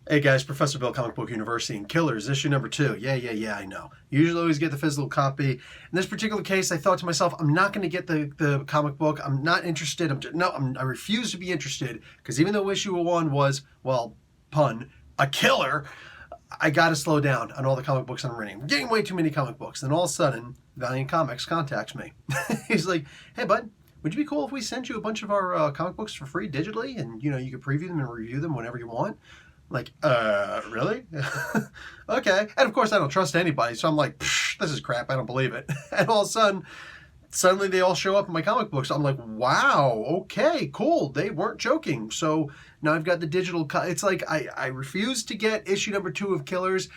Hey guys, Professor Bill, Comic Book University, and Killers, issue number 2. Yeah, I know. Usually always get the physical copy. In this particular case, I thought to myself, I'm not going to get the comic book. I'm not interested. I refuse to be interested, because even though issue 1 was, well, pun, a killer, I got to slow down on all the comic books I'm reading. I'm getting way too many comic books. Then all of a sudden, Valiant Comics contacts me. He's like, hey bud, would you be cool if we sent you a bunch of our comic books for free digitally, and you could preview them and review them whenever you want? Like, really? Okay. And of course, I don't trust anybody, so I'm like, this is crap. I don't believe it. And all of a sudden, suddenly they all show up in my comic books. I'm like, wow, okay, cool. They weren't joking. So now I've got the digital. It's like I refuse to get issue number 2 of Killers,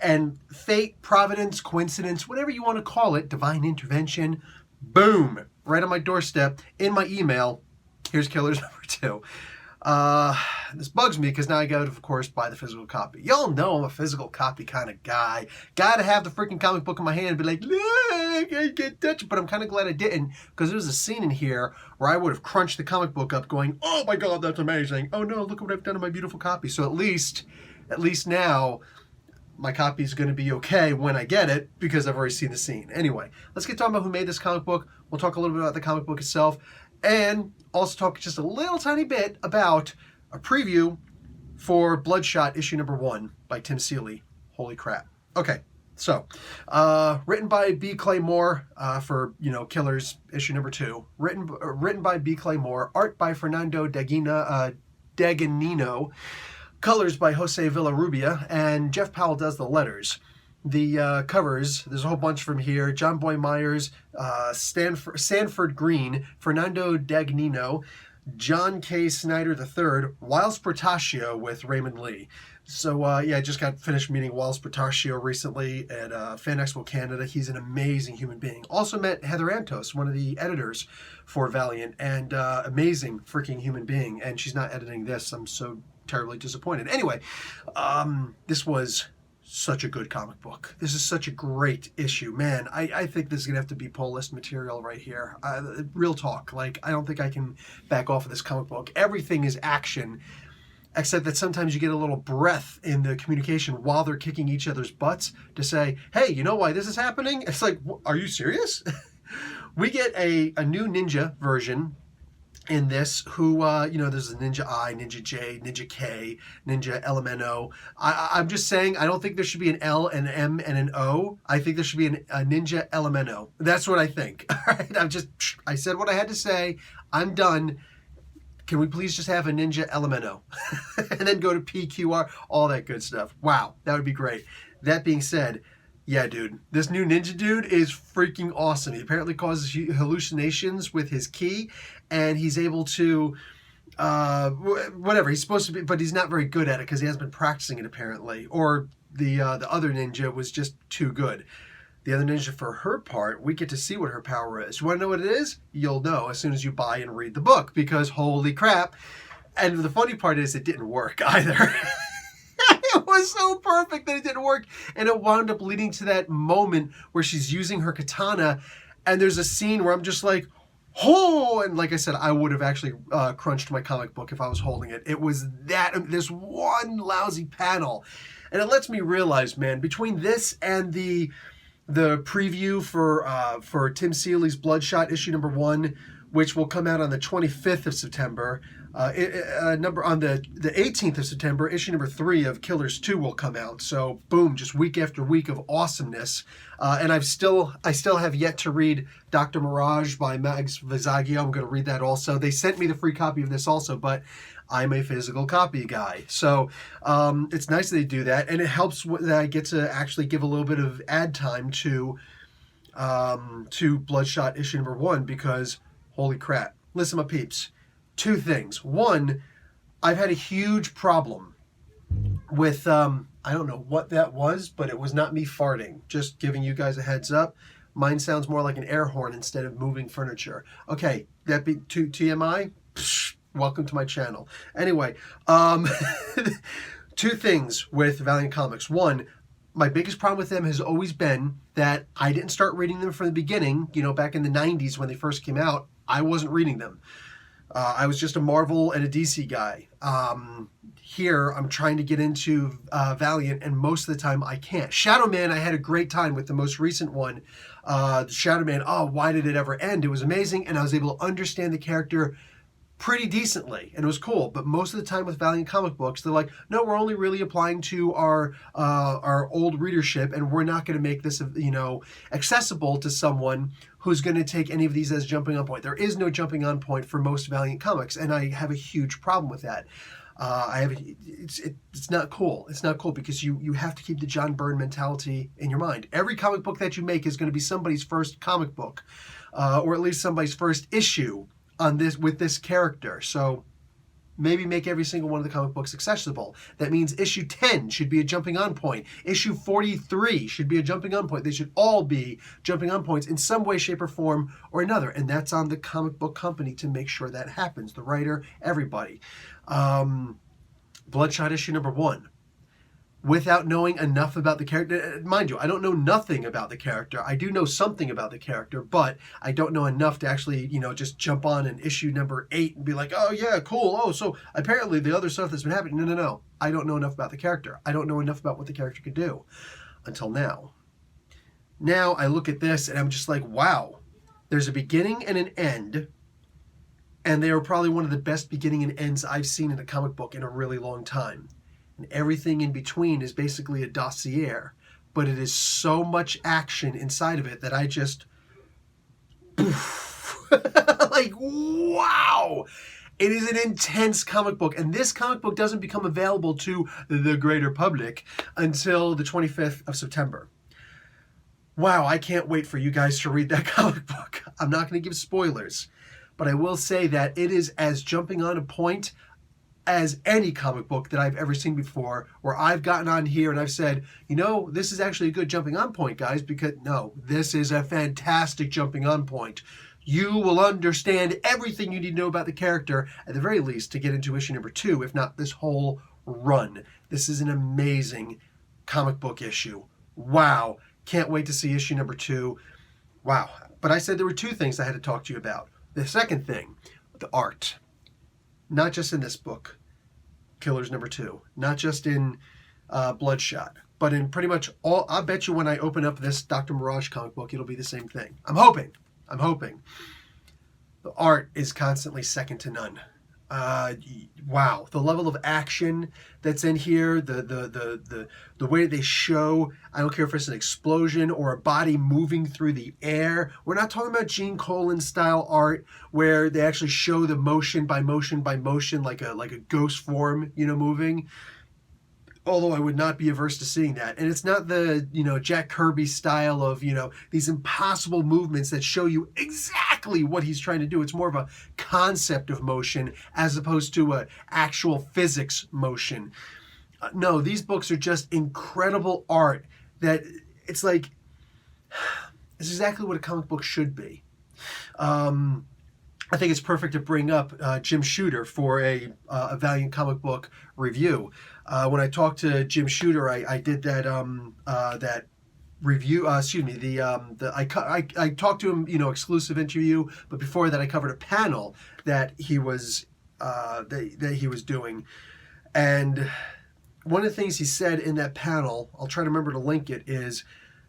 and fate, providence, coincidence, whatever you want to call it, divine intervention, boom, right on my doorstep, in my email. Here's Killers number 2. This bugs me because now I got to, of course, buy the physical copy. Y'all know I'm a physical copy kind of guy. Gotta have the freaking comic book in my hand and be like, look, I can't touch it. But I'm kind of glad I didn't, because there was a scene in here where I would have crunched the comic book up going, oh my god, that's amazing. Oh no, look what I've done to my beautiful copy. So at least now, my copy is going to be okay when I get it, because I've already seen the scene. Anyway, let's get talking about who made this comic book. We'll talk a little bit about the comic book itself, and also talk just a little tiny bit about a preview for Bloodshot issue number 1 by Tim Seeley. Holy crap. Okay, so written by B. Clay Moore for Killers issue number 2. Written by B. Clay Moore. Art by Fernando Daganino. Colors by Jose Villarrubia, and Jeff Powell does the letters. The covers, there's a whole bunch from here. John Boy Myers, Sanford Green, Fernando Dagnino, John K. Snyder III, Wiles Portacio with Raymond Lee. So I just got finished meeting Wiles Portacio recently at Fan Expo Canada. He's an amazing human being. Also met Heather Antos, one of the editors for Valiant, and amazing freaking human being. And she's not editing this. I'm so terribly disappointed. Anyway, this was such a good comic book. This is such a great issue. Man, I think this is going to have to be pull list material right here. Real talk. Like, I don't think I can back off of this comic book. Everything is action, except that sometimes you get a little breath in the communication while they're kicking each other's butts to say, hey, you know why this is happening? It's like, are you serious? We get a new ninja version in this, who, there's a Ninja I, Ninja J, Ninja K, Ninja LMNO. I'm just saying, I don't think there should be an L, an M, and an O. I think there should be a Ninja LMNO. That's what I think. All right, I said what I had to say. I'm done. Can we please just have a Ninja LMNO? And then go to PQR, all that good stuff. Wow, that would be great. That being said, yeah, dude, this new ninja dude is freaking awesome. He apparently causes hallucinations with his ki, and he's able to, whatever, he's supposed to be, but he's not very good at it because he hasn't been practicing it apparently, or the other ninja was just too good. The other ninja, for her part, we get to see what her power is. You want to know what it is? You'll know as soon as you buy and read the book, because holy crap. And the funny part is it didn't work either. It was so perfect that it didn't work, and it wound up leading to that moment where she's using her katana, and there's a scene where I'm just like, oh, and like I said, I would have actually crunched my comic book if I was holding it. It was this one lousy panel, and it lets me realize, man, between this and the preview for Tim Seeley's Bloodshot issue number 1, which will come out on the 25th of September. On the 18th of September, issue number 3 of Killers 2 will come out. So boom, just week after week of awesomeness. And I still have yet to read Dr. Mirage by Mags Vizaghio. I'm going to read that also. They sent me the free copy of this also, but I'm a physical copy guy. So it's nice that they do that, and it helps that I get to actually give a little bit of ad time to Bloodshot issue number 1, because holy crap. Listen, my peeps. 2 things. 1, I've had a huge problem with, I don't know what that was, but it was not me farting. Just giving you guys a heads up. Mine sounds more like an air horn instead of moving furniture. Okay, that be TMI? Psh, welcome to my channel. Anyway, 2 things with Valiant Comics. 1, my biggest problem with them has always been that I didn't start reading them from the beginning. Back in the 90s when they first came out, I wasn't reading them. I was just a Marvel and a DC guy. Here, I'm trying to get into Valiant, and most of the time I can't. Shadow Man, I had a great time with the most recent one. Shadow Man, oh, why did it ever end? It was amazing, and I was able to understand the character pretty decently, and it was cool. But most of the time with Valiant comic books, they're like, no, we're only really applying to our old readership, and we're not going to make this, accessible to someone who's going to take any of these as jumping on point. There is no jumping on point for most Valiant comics, and I have a huge problem with that. It's not cool. It's not cool because you have to keep the John Byrne mentality in your mind. Every comic book that you make is going to be somebody's first comic book, or at least somebody's first issue on this with this character. So maybe make every single one of the comic books accessible. That means issue 10 should be a jumping on point. Issue 43 should be a jumping on point. They should all be jumping on points in some way, shape, or form or another. And that's on the comic book company to make sure that happens. The writer, everybody. Bloodshot issue number 1. Without knowing enough about the character, mind you, I don't know nothing about the character. I do know something about the character, but I don't know enough to actually, just jump on an issue number 8 and be like, oh yeah, cool. Oh, so apparently the other stuff that's been happening. No. I don't know enough about the character. I don't know enough about what the character could do until now. Now I look at this and I'm just like, wow, there's a beginning and an end. And they are probably one of the best beginning and ends I've seen in a comic book in a really long time. And everything in between is basically a dossier, but it is so much action inside of it that I just like, wow, it is an intense comic book. And this comic book doesn't become available to the greater public until the 25th of September. Wow, I can't wait for you guys to read that comic book. I'm not going to give spoilers, but I will say that it is as jumping on a point as any comic book that I've ever seen before, where I've gotten on here and I've said, this is actually a good jumping on point, guys, because no, this is a fantastic jumping on point. You will understand everything you need to know about the character, at the very least, to get into issue number 2, if not this whole run. This is an amazing comic book issue. Wow. Can't wait to see issue number 2. Wow. But I said there were 2 things I had to talk to you about. The second thing, the art. Not just in this book, Killers number 2, not just in Bloodshot, but in pretty much all. I bet you when I open up this Dr. Mirage comic book, it'll be the same thing. I'm hoping. The art is constantly second to none. Wow, the level of action that's in here, the way they show, I don't care if it's an explosion or a body moving through the air. We're not talking about Gene Colan style art where they actually show the motion by motion by motion, like a ghost form, moving. Although I would not be averse to seeing that. And it's not the, Jack Kirby style of, these impossible movements that show you exactly what he's trying to do. It's more of a concept of motion as opposed to a actual physics motion. No, these books are just incredible art that it's like, it's exactly what a comic book should be. I think it's perfect to bring up Jim Shooter for a Valiant comic book review. When I talked to Jim Shooter, I did that that review. I talked to him, exclusive interview. But before that, I covered a panel that he was that he was doing, and one of the things he said in that panel, I'll try to remember to link it, is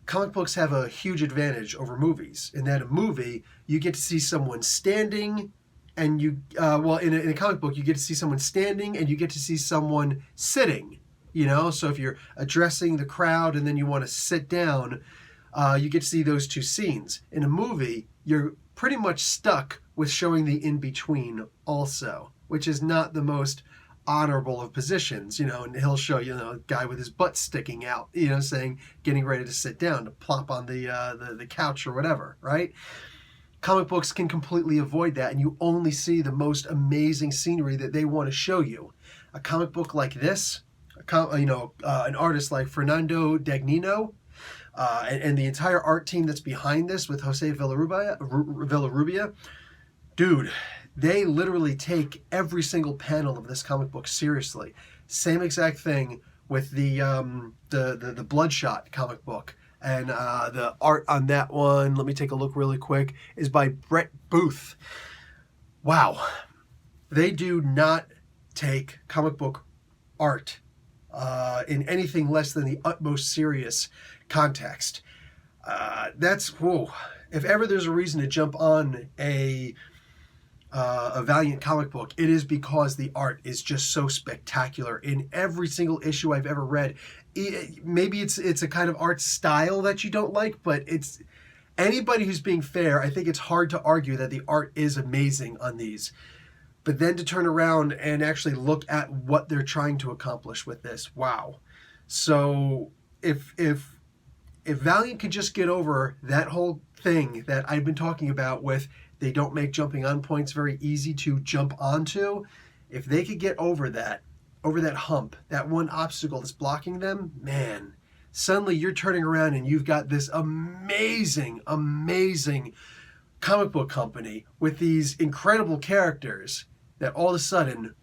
comic books have a huge advantage over movies in that a movie, you get to see someone standing and in a comic book, you get to see someone standing and you get to see someone sitting, so if you're addressing the crowd and then you want to sit down, you get to see those 2 scenes. In a movie, you're pretty much stuck with showing the in-between also, which is not the most honorable of positions, and he'll show a guy with his butt sticking out, saying getting ready to sit down to plop on the couch or whatever, right? Comic books can completely avoid that, and you only see the most amazing scenery that they want to show you. A comic book like this, an artist like Fernando Dagnino, and the entire art team that's behind this with Jose Villarrubia, dude. They literally take every single panel of this comic book seriously. Same exact thing with the Bloodshot comic book. And the art on that one, let me take a look really quick, is by Brett Booth. Wow. They do not take comic book art in anything less than the utmost serious context. Whoa. If ever there's a reason to jump on a Valiant comic book, it is because the art is just so spectacular in every single issue I've ever read. Maybe it's a kind of art style that you don't like, but it's anybody who's being fair, I think it's hard to argue that the art is amazing on these. But then to turn around and actually look at what they're trying to accomplish with this, wow. So if Valiant could just get over that whole thing that I've been talking about with they don't make jumping on points very easy to jump onto, if they could get over that hump, that one obstacle that's blocking them, man, suddenly you're turning around and you've got this amazing, amazing comic book company with these incredible characters that all of a sudden,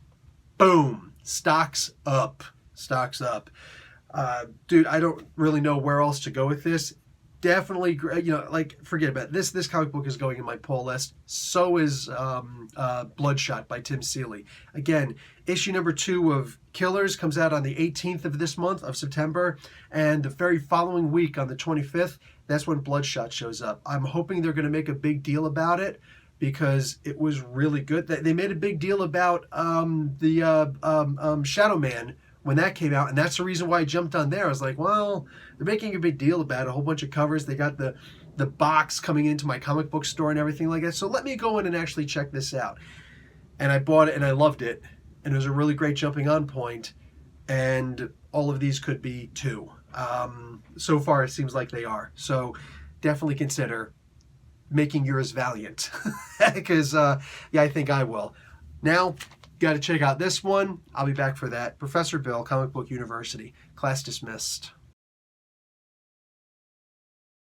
boom, stocks up. Dude, I don't really know where else to go with this. Definitely, forget about it. This comic book is going in my pull list. So is Bloodshot by Tim Seeley. Again, issue number 2 of Killers comes out on the 18th of this month of September, and the very following week on the 25th, that's when Bloodshot shows up. I'm hoping they're going to make a big deal about it because it was really good. They made a big deal about Shadow Man when that came out, and that's the reason why I jumped on there. I was like, well, they're making a big deal about it, a whole bunch of covers. They got the box coming into my comic book store and everything like that. So let me go in and actually check this out. And I bought it and I loved it. And it was a really great jumping on point. And all of these could be too. So far, it seems like they are. So definitely consider making yours Valiant. Because, I think I will. Now, got to check out this one. I'll be back for that. Professor Bill, Comic Book University. Class dismissed.